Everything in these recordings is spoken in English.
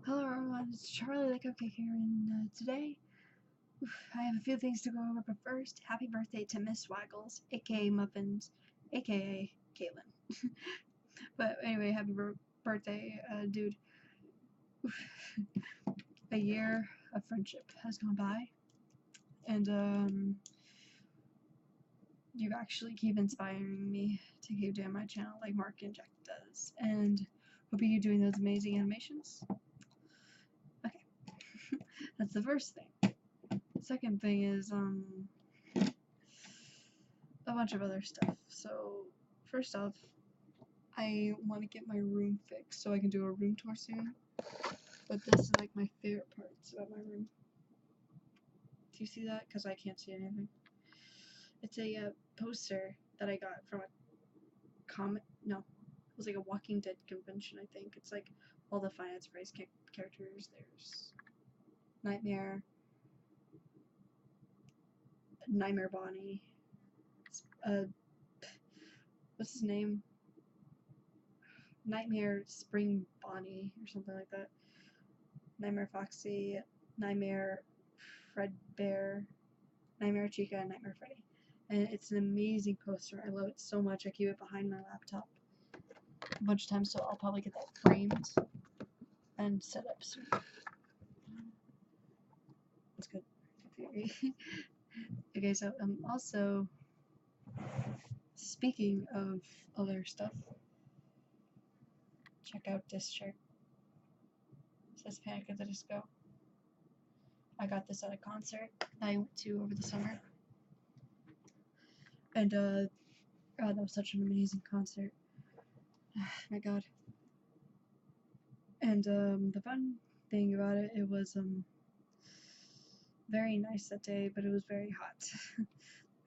Hello everyone, it's Charlie the Cupcake here, and today I have a few things to go over, but first, happy birthday to Miss Swaggles, aka Muffins, aka Caitlin. But anyway, happy birthday, dude. A year of friendship has gone by, and you actually keep inspiring me to keep doing my channel like Mark and Jack does, and hope you doing those amazing animations. Okay, that's the first thing. Second thing is a bunch of other stuff. So first off, I want to get my room fixed so I can do a room tour soon. But this is like my favorite parts about my room. Do you see that? Because I can't see anything. It's a poster that I got from a comic. No, it was like a Walking Dead convention. I think it's like all the Finance Phrase characters. There's Nightmare Bonnie. What's his name? Nightmare Spring Bonnie or something like that. Nightmare Foxy, Nightmare Fredbear, Nightmare Chica, and Nightmare Freddy. And it's an amazing poster. I love it so much. I keep it behind my laptop a bunch of times, so I'll probably get that framed and set up soon. That's good. Okay, so also speaking of other stuff, check out this shirt. It says Panic at the Disco. I got this at a concert that I went to over the summer. And God, that was such an amazing concert. My God. And the fun thing about it, it was very nice that day, but it was very hot.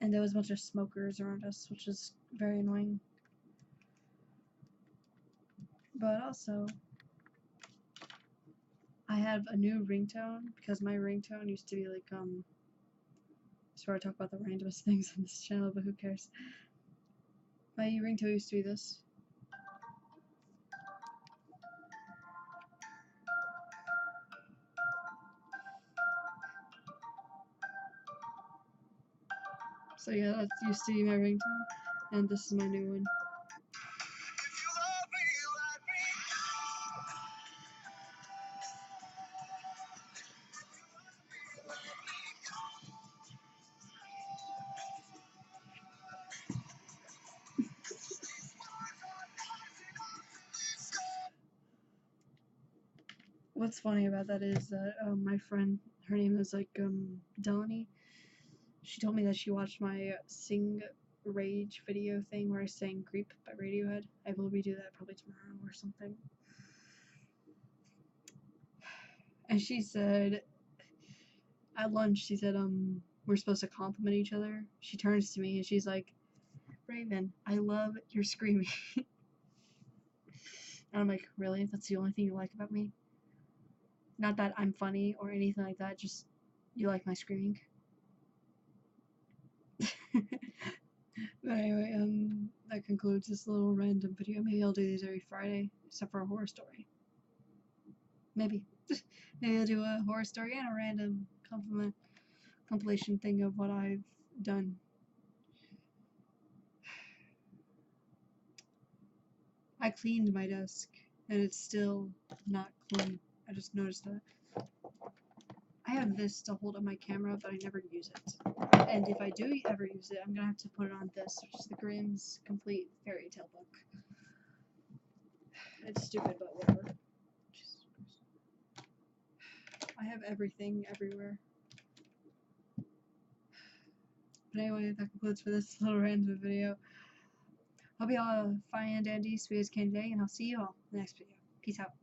And there was a bunch of smokers around us, which is very annoying. But also, I have a new ringtone, because my ringtone used to be like, I swear I talk about the randomest things on this channel, but who cares. My ringtone used to be this. So yeah, that used to be my ringtone, and this is my new one. What's funny about that is that my friend, her name is like Delaney. She told me that she watched my Sing Rage video thing where I sang Creep by Radiohead. I will redo that probably tomorrow or something. And she said, at lunch, she said, we're supposed to compliment each other. She turns to me and she's like, Raven, I love your screaming. And I'm like, really? That's the only thing you like about me? Not that I'm funny or anything like that, just you like my screaming. But anyway, that concludes this little random video. Maybe I'll do these every Friday, except for a horror story. Maybe. Maybe I'll do a horror story and a random compilation thing of what I've done. I cleaned my desk, and it's still not clean. I just noticed that. I have this to hold up my camera, but I never use it. And if I do ever use it, I'm gonna have to put it on this, which is the Grimm's Complete Fairy Tale book. It's stupid, but whatever. I have everything everywhere. But anyway, that concludes for this little random video. Hope you all have fine and dandy, sweet as candy day, and I'll see you all in the next video. Peace out.